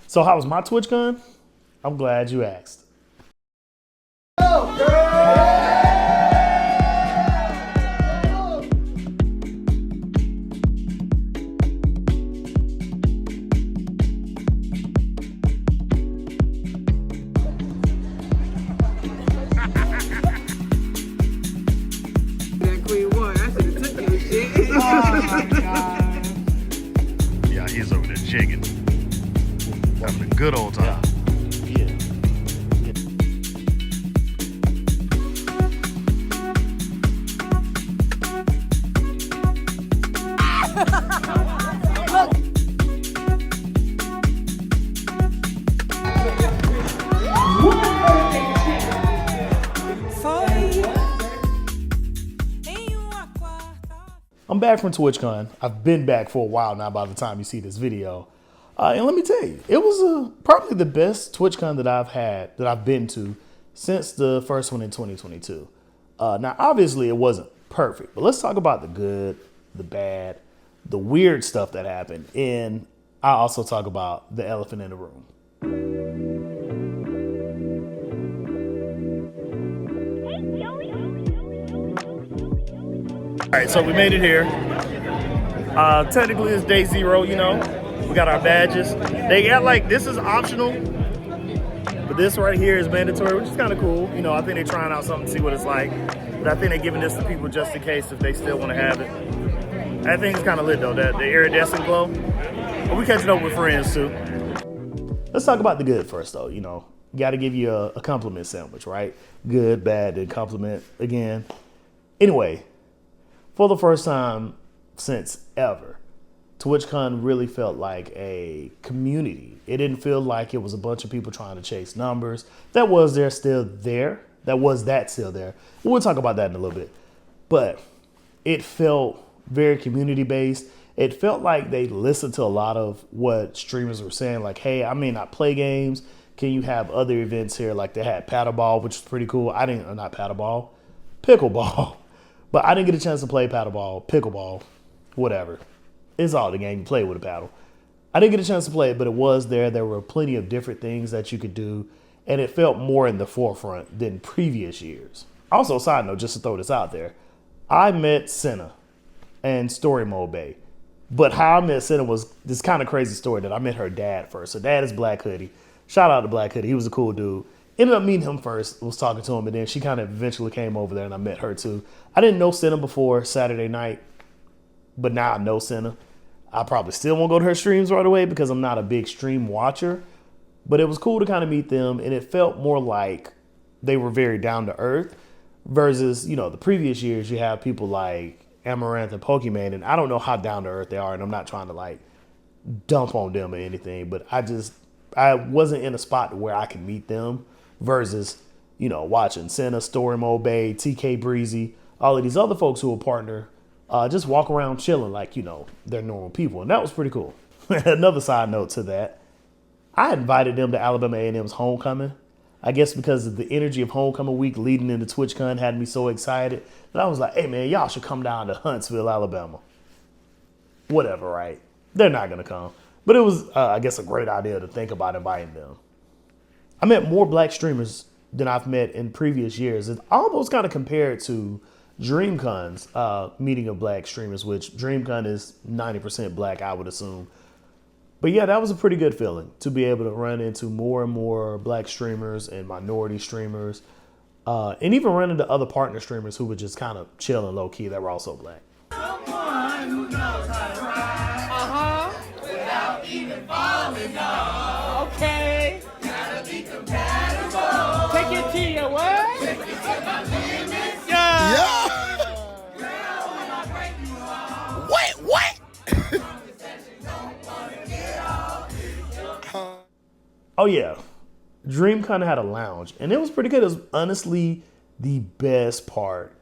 So how was my TwitchCon? I'm glad you asked. Oh my God. Yeah, he's over there jigging. Having a good old time. Yeah. I'm back from TwitchCon. I've been back for a while now by the time you see this video. And let me tell you, it was probably the best TwitchCon that I've been to since the first one in 2022. Now, obviously it wasn't perfect, but let's talk about the good, the bad, the weird stuff that happened. And I also talk about the elephant in the room. All right, so we made it here. Technically it's day 0, you know. We got our badges. They got like, this is optional, but this right here is mandatory, which is kind of cool. You know, I think they're trying out something to see what it's like. But I think they're giving this to people just in case if they still want to have it. I think it's kind of lit though, the iridescent glow. But we catching up with friends too. Let's talk about the good first though, you know. Got to give you a compliment sandwich, right? Good, bad, then compliment again. Anyway, for the first time since ever, TwitchCon really felt like a community. It didn't feel like it was a bunch of people trying to chase numbers. That was still there. We'll talk about that in a little bit. But it felt very community-based. It felt like they listened to a lot of what streamers were saying, like, hey, I may not play games. Can you have other events here? Like they had paddleball, which was pretty cool. Pickleball. But I didn't get a chance to play paddleball, pickleball, whatever. It's all the game you play with a paddle. I didn't get a chance to play it, but it was there. There were plenty of different things that you could do, and it felt more in the forefront than previous years. Also, side note, just to throw this out there, I met Senna and Story Mode Bay. But how I met Senna was this kind of crazy story that I met her dad first. Her dad is Black Hoodie. Shout out to Black Hoodie. He was a cool dude. Ended up meeting him first, was talking to him, and then she kind of eventually came over there and I met her too. I didn't know Senna before Saturday night, but now I know Senna. I probably still won't go to her streams right away because I'm not a big stream watcher, but it was cool to kind of meet them, and it felt more like they were very down to earth versus, you know, the previous years you have people like Amaranth and Pokemon, and I don't know how down to earth they are, and I'm not trying to like dump on them or anything, but I wasn't in a spot where I could meet them versus, you know, watching Senna, Story Mode Bay, TK Breezy, all of these other folks who will partner, just walk around chilling like, you know, they're normal people. And that was pretty cool. Another side note to that, I invited them to Alabama A&M's homecoming. I guess because of the energy of homecoming week leading into TwitchCon had me so excited that I was like, hey man, y'all should come down to Huntsville, Alabama. Whatever, right? They're not going to come. But it was, I guess, a great idea to think about inviting them. I met more black streamers than I've met in previous years. It's almost kind of compared to DreamCon's meeting of black streamers, which DreamCon is 90% black, I would assume. But yeah, that was a pretty good feeling to be able to run into more and more black streamers and minority streamers, and even run into other partner streamers who were just kind of chilling low key that were also black. Someone who knows how to ride. Without even falling down. Okay. Gotta be compatible. Take it to your what? Take it to my limits. Yeah. Girl, when I break you off. What? Conversation don't wanna get off. Oh yeah, DreamCon had a lounge, and it was pretty good. It was honestly the best part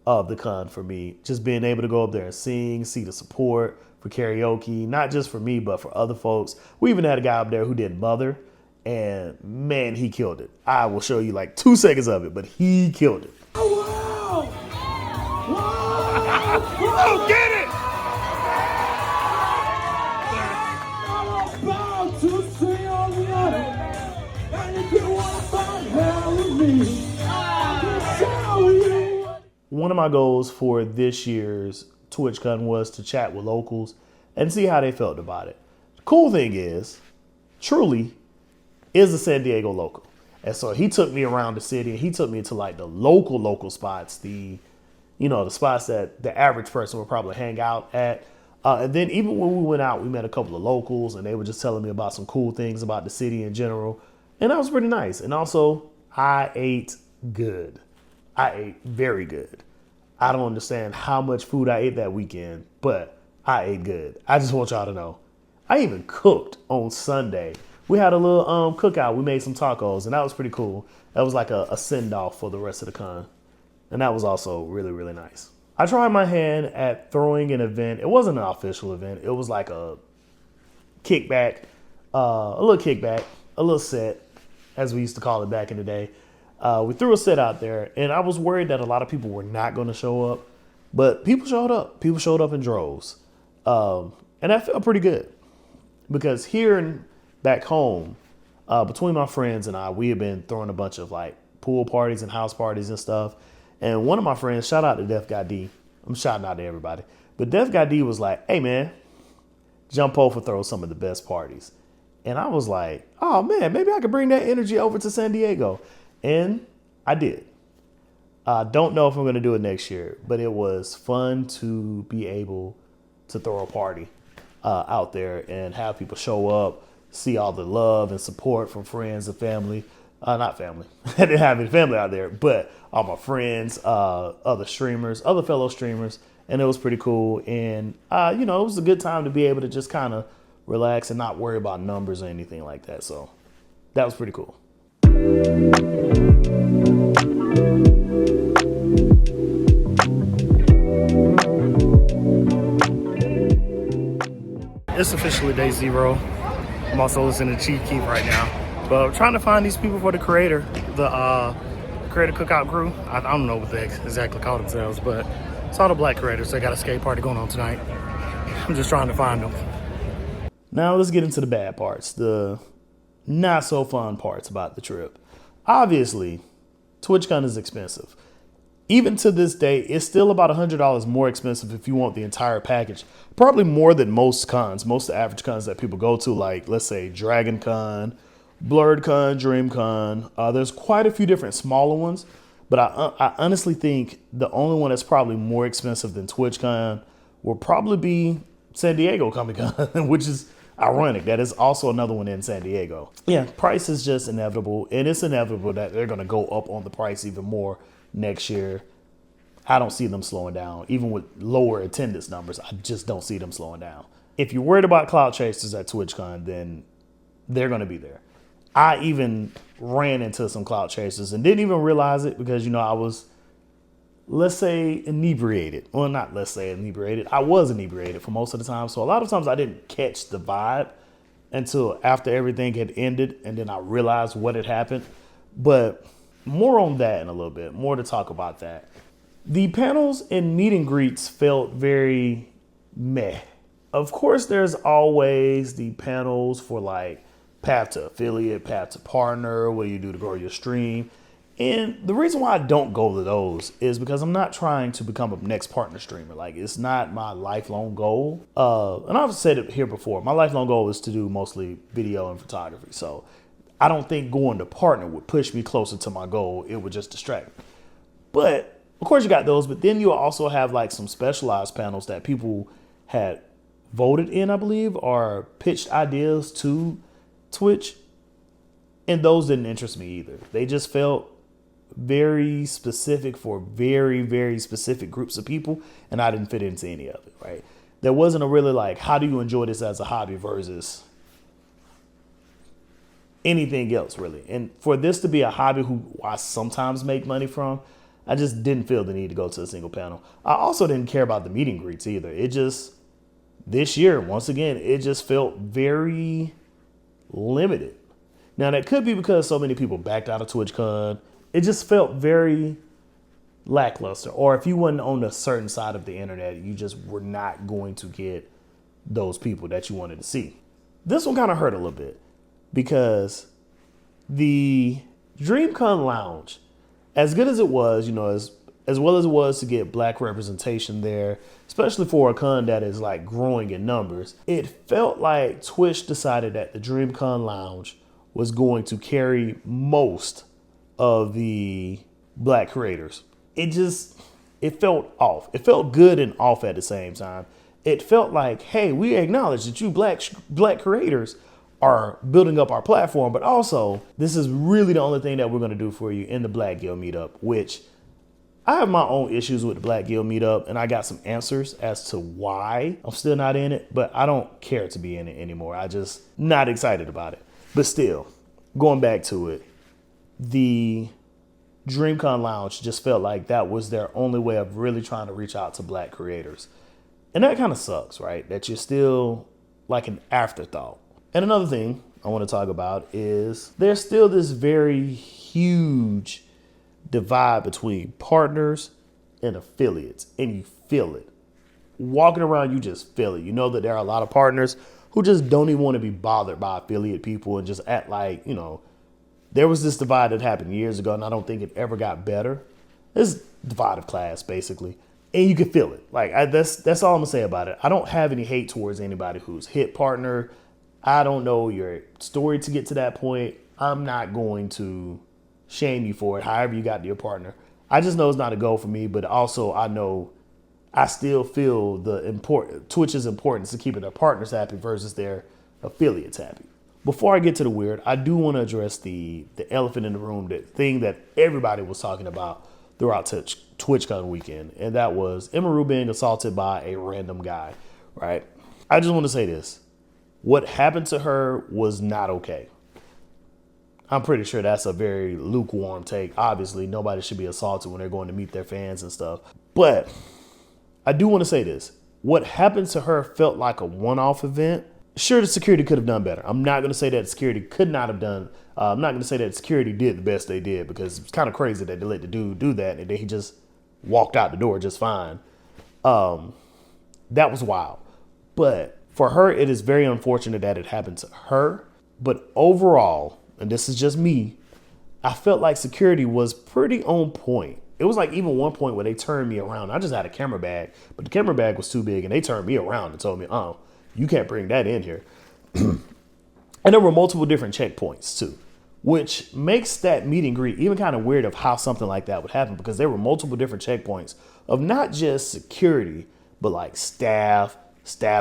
of the con for me. Just being able to go up there and sing, see the support for karaoke, not just for me, but for other folks. We even had a guy up there who did Mother, and man, he killed it. I will show you like 2 seconds of it, but he killed it. Oh, wow. Wow. Oh, get it! I'm about to see a one of my goals for this year's TwitchCon was to chat with locals and see how they felt about it. The cool thing is, Truly is a San Diego local. And so he took me around the city and he took me to like the local spots, the spots that the average person would probably hang out at. And then even when we went out, we met a couple of locals and they were just telling me about some cool things about the city in general. And that was pretty nice. And also, I ate good. I ate very good. I don't understand how much food I ate that weekend, but I ate good. I just want y'all to know. I even cooked on Sunday. We had a little cookout. We made some tacos, and that was pretty cool. That was like a send-off for the rest of the con. And that was also really, really nice. I tried my hand at throwing an event. It wasn't an official event. It was like a kickback, a little set, as we used to call it back in the day. We threw a set out there, and I was worried that a lot of people were not going to show up. But people showed up. People showed up in droves. And that felt pretty good. Because here and back home, between my friends and I, we have been throwing a bunch of like pool parties and house parties and stuff. And one of my friends, shout out to Def Guy D. I'm shouting out to everybody. But Def Guy D was like, hey man, jump over throw some of the best parties. And I was like, oh man, maybe I could bring that energy over to San Diego. And I did. I don't know if I'm going to do it next year, but it was fun to be able to throw a party out there and have people show up, see all the love and support from friends and family. Not family. I didn't have any family out there, but all my friends, other streamers, other fellow streamers, and it was pretty cool. And, it was a good time to be able to just kind of relax and not worry about numbers or anything like that. So that was pretty cool. It's officially day 0. I'm also listening to Chief Keef right now. But I'm trying to find these people for the Creator, the Creator Cookout crew. I don't know what they exactly call themselves, but it's all the black creators. They got a skate party going on tonight. I'm just trying to find them. Now let's get into the bad parts, the not so fun parts about the trip. Obviously, TwitchCon is expensive. Even to this day, it's still about $100 more expensive if you want the entire package. Probably more than most cons, most of the average cons that people go to, like let's say Dragon Con, Blurred Con, Dream Con. There's quite a few different smaller ones, but I honestly think the only one that's probably more expensive than TwitchCon will probably be San Diego Comic Con, which is ironic. That is also another one in San Diego. Yeah, price is just inevitable, and it's inevitable that they're going to go up on the price even more next year. I don't see them slowing down. Even with lower attendance numbers, I just don't see them slowing down. If you're worried about clout chasers at TwitchCon, then they're going to be there. I even ran into some clout chasers and didn't even realize it because, I was, let's say, inebriated. Well, not let's say inebriated. I was inebriated for most of the time. So a lot of times I didn't catch the vibe until after everything had ended. And then I realized what had happened. But more on that in a little bit, more to talk about that. The panels and meet and greets felt very meh. Of course, there's always the panels for like path to affiliate, path to partner, what do you do to grow your stream. And the reason why I don't go to those is because I'm not trying to become a next partner streamer. Like, it's not my lifelong goal. And I've said it here before. My lifelong goal is to do mostly video and photography. So I don't think going to partner would push me closer to my goal. It would just distract me. But of course you got those, but then you also have like some specialized panels that people had voted in, I believe, or pitched ideas to Twitch. And those didn't interest me either. They just felt very specific for very, very specific groups of people. And I didn't fit into any of it, right? There wasn't a really like, how do you enjoy this as a hobby versus anything else, really. And for this to be a hobby who I sometimes make money from, I just didn't feel the need to go to a single panel. I also didn't care about the meet and greets either. It just, this year, once again, it just felt very limited. Now, that could be because so many people backed out of TwitchCon. It just felt very lackluster. Or if you wasn't on a certain side of the internet, you just were not going to get those people that you wanted to see. This one kind of hurt a little bit because the DreamCon Lounge, as good as it was, as well as it was to get black representation there, especially for a con that is like growing in numbers, it felt like Twitch decided that the DreamCon Lounge was going to carry most of the black creators. It felt off. It felt good and off at the same time. It felt like, hey, we acknowledge that you black creators are building up our platform, but also this is really the only thing that we're going to do for you in the Black Guild Meetup, which I have my own issues with the Black Guild Meetup, and I got some answers as to why I'm still not in it, but I don't care to be in it anymore. I just not excited about it. But still, going back to it, the DreamCon Lounge just felt like that was their only way of really trying to reach out to black creators. And that kind of sucks, right? That you're still like an afterthought. And another thing I want to talk about is there's still this very huge divide between partners and affiliates, and you feel it. Walking around, you just feel it. You know that there are a lot of partners who just don't even want to be bothered by affiliate people and just act like, you know, there was this divide that happened years ago, and I don't think it ever got better. This divide of class, basically. And you can feel it. Like, that's all I'm gonna say about it. I don't have any hate towards anybody who's hit partner. I don't know your story to get to that point. I'm not going to shame you for it, however you got to your partner. I just know it's not a goal for me, but also I know I still feel Twitch's importance to keeping their partners happy versus their affiliates happy. Before I get to the weird, I do want to address the elephant in the room, the thing that everybody was talking about throughout TwitchCon weekend, and that was Emeru being assaulted by a random guy, right? I just want to say this. What happened to her was not okay. I'm pretty sure that's a very lukewarm take. Obviously, nobody should be assaulted when they're going to meet their fans and stuff. But I do want to say this. What happened to her felt like a one-off event. Sure, the security could have done better. I'm not going to say that security could not have done. I'm not going to say that security did the best they did, because it's kind of crazy that they let the dude do that and then he just walked out the door just fine. That was wild. But for her, it is very unfortunate that it happened to her. But overall, and this is just me, I felt like security was pretty on point. It was like even one point where they turned me around. I just had a camera bag, but the camera bag was too big and they turned me around and told me, oh, you can't bring that in here. And there were multiple different checkpoints too, which makes that meet and greet even kind of weird of how something like that would happen, because there were multiple different checkpoints of not just security, but like staff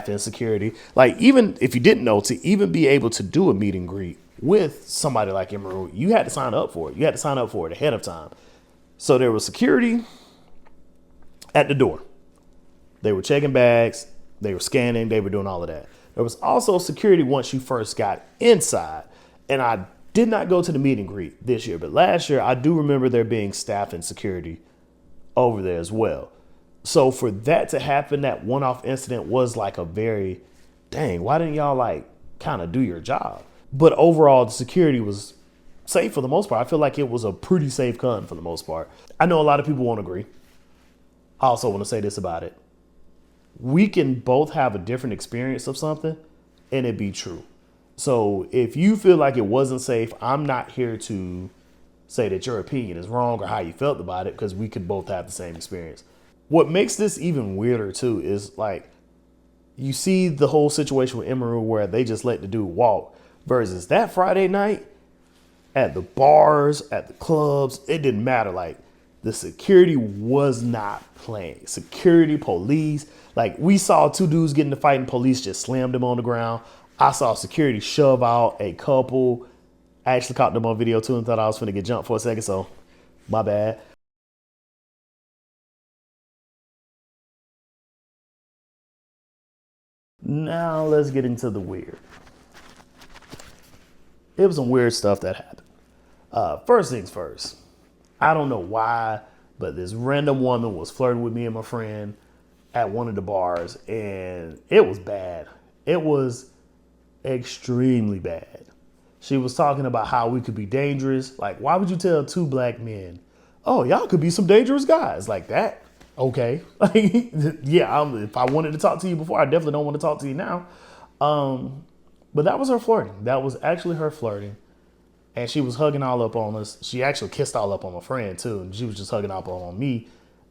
and security. Like, even if you didn't know, to even be able to do a meet and greet with somebody like Emerald, you had to sign up for it. You had to sign up for it ahead of time. So there was security at the door. They were checking bags. They were scanning. They were doing all of that. There was also security once you first got inside. And I did not go to the meet and greet this year, but last year I do remember there being staff and security over there as well. So for that to happen, that one-off incident was like a very, dang, why didn't y'all like kind of do your job? But overall, the security was safe for the most part. I feel like it was a pretty safe con for the most part. I know a lot of people won't agree. I also want to say this about it. We can both have a different experience of something and it be true. So if you feel like it wasn't safe, I'm not here to say that your opinion is wrong or how you felt about it, because we could both have the same experience. What makes this even weirder too is like, you see the whole situation with Emerald where they just let the dude walk, versus that Friday night at the bars, at the clubs, it didn't matter. Like, the security was not playing. Security, police, like we saw two dudes get in the fight and police just slammed them on the ground. I saw security shove out a couple. I actually caught them on video too and thought I was finna get jumped for a second, so my bad. Now let's get into the weird. It was some weird stuff that happened. First things first. I don't know why, but this random woman was flirting with me and my friend at one of the bars, and it was bad. It was extremely bad. She was talking about how we could be dangerous. Like, why would you tell two black men, oh, y'all could be some dangerous guys like that? Okay. Like, yeah, if I wanted to talk to you before, I definitely don't want to talk to you now. But that was her flirting. That was actually her flirting. And she was hugging all up on us. She actually kissed all up on my friend too. And she was just hugging all up on me.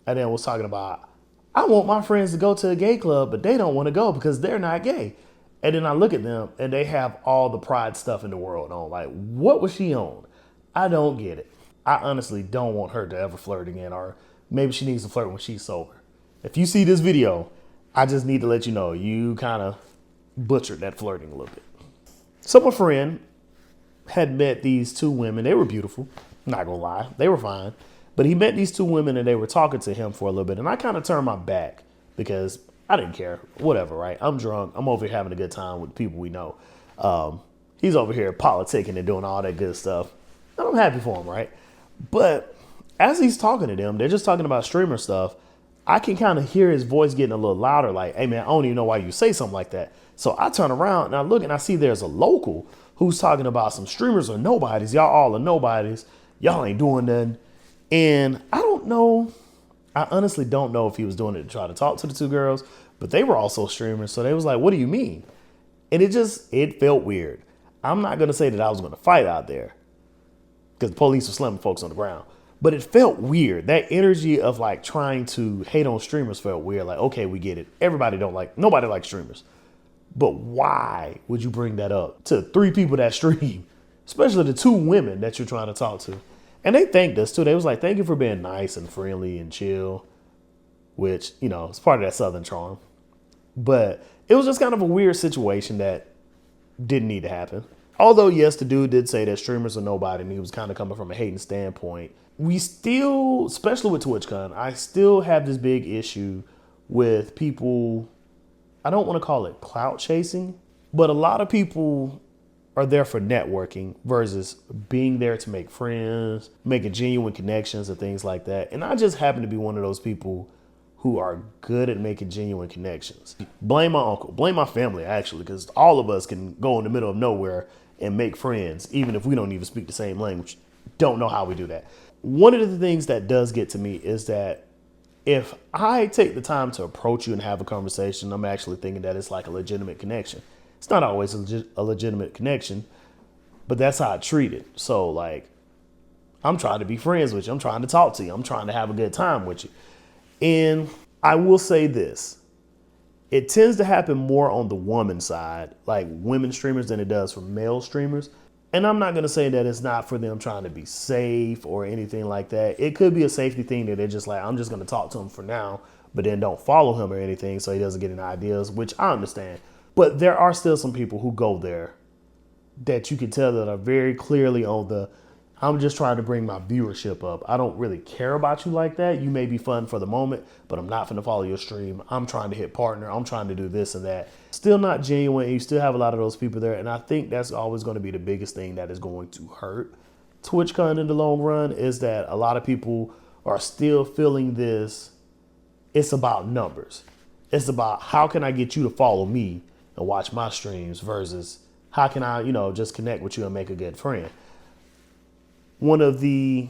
and then was talking about, I want my friends to go to a gay club, but they don't want to go because they're not gay. And then I look at them and they have all the pride stuff in the world on. Like, what was she on? I don't get it. I honestly don't want her to ever flirt again, or maybe she needs to flirt when she's sober. If you see this video, I just need to let you know you kind of butchered that flirting a little bit. So my friend had met these two women. They were beautiful. Not gonna lie. They were fine. But he met these two women and they were talking to him for a little bit. And I kind of turned my back because I didn't care. Whatever, right? I'm drunk. I'm over here having a good time with people we know. He's over here politicking and doing all that good stuff. And I'm happy for him, right? But as he's talking to them, they're just talking about streamer stuff. I can kind of hear his voice getting a little louder, like, hey, man, I don't even know why you say something like that. So I turn around and I look and I see there's a local who's talking about some streamers are nobodies. Y'all all are nobodies. Y'all ain't doing nothing. And I don't know. I honestly don't know if he was doing it to try to talk to the two girls, but they were also streamers. So they was like, what do you mean? And it felt weird. I'm not going to say that I was going to fight out there because the police were slamming folks on the ground. But it felt weird. That energy of like trying to hate on streamers felt weird. Like, okay, we get it. Nobody likes streamers. But why would you bring that up to 3 people that stream, especially the 2 women that you're trying to talk to? And they thanked us too. They was like, thank you for being nice and friendly and chill, which, you know, it's part of that Southern charm. But it was just kind of a weird situation that didn't need to happen. Although, yes, the dude did say that streamers are nobody and he was kind of coming from a hating standpoint. We still, especially with TwitchCon, I still have this big issue with people. I don't want to call it clout chasing, but a lot of people are there for networking versus being there to make friends, making genuine connections and things like that. And I just happen to be one of those people who are good at making genuine connections. Blame my uncle, blame my family, actually, because all of us can go in the middle of nowhere and make friends, even if we don't even speak the same language. Don't know how we do that. One of the things that does get to me is that if I take the time to approach you and have a conversation, I'm actually thinking that it's like a legitimate connection. It's not always a legitimate connection, but that's how I treat it. So like, I'm trying to be friends with you. I'm trying to talk to you. I'm trying to have a good time with you. And I will say this, it tends to happen more on the woman side, like women streamers, than it does for male streamers. And I'm not going to say that it's not for them trying to be safe or anything like that. It could be a safety thing that they're just like, I'm just going to talk to him for now, but then don't follow him or anything so he doesn't get any ideas, which I understand. But there are still some people who go there that you can tell that are very clearly on the, I'm just trying to bring my viewership up. I don't really care about you like that. You may be fun for the moment, but I'm not going to follow your stream. I'm trying to hit partner. I'm trying to do this and that. Still not genuine. You still have a lot of those people there. And I think that's always going to be the biggest thing that is going to hurt TwitchCon in the long run, is that a lot of people are still feeling this. It's about numbers. It's about how can I get you to follow me and watch my streams versus how can I, just connect with you and make a good friend. One of the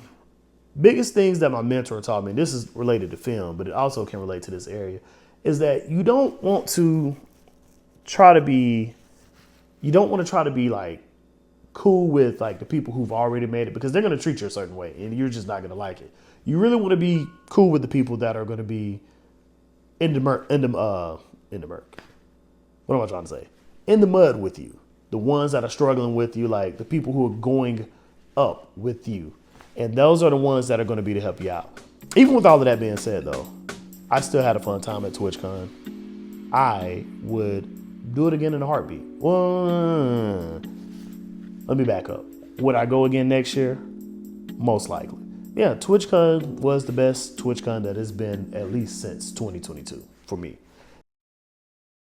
biggest things that my mentor taught me, this is related to film, but it also can relate to this area, is that you don't want to try to be like cool with like the people who've already made it, because they're going to treat you a certain way and you're just not going to like it. You really want to be cool with the people that are going to be in the murk. What am I trying to say? In the mud with you. The ones that are struggling with you, like the people who are going up with you. And those are the ones that are going to be to help you out. Even with all of that being said, though, I still had a fun time at TwitchCon. I would do it again in a heartbeat. Well, let me back up. Would I go again next year? Most likely. Yeah, TwitchCon was the best TwitchCon that has been at least since 2022 for me.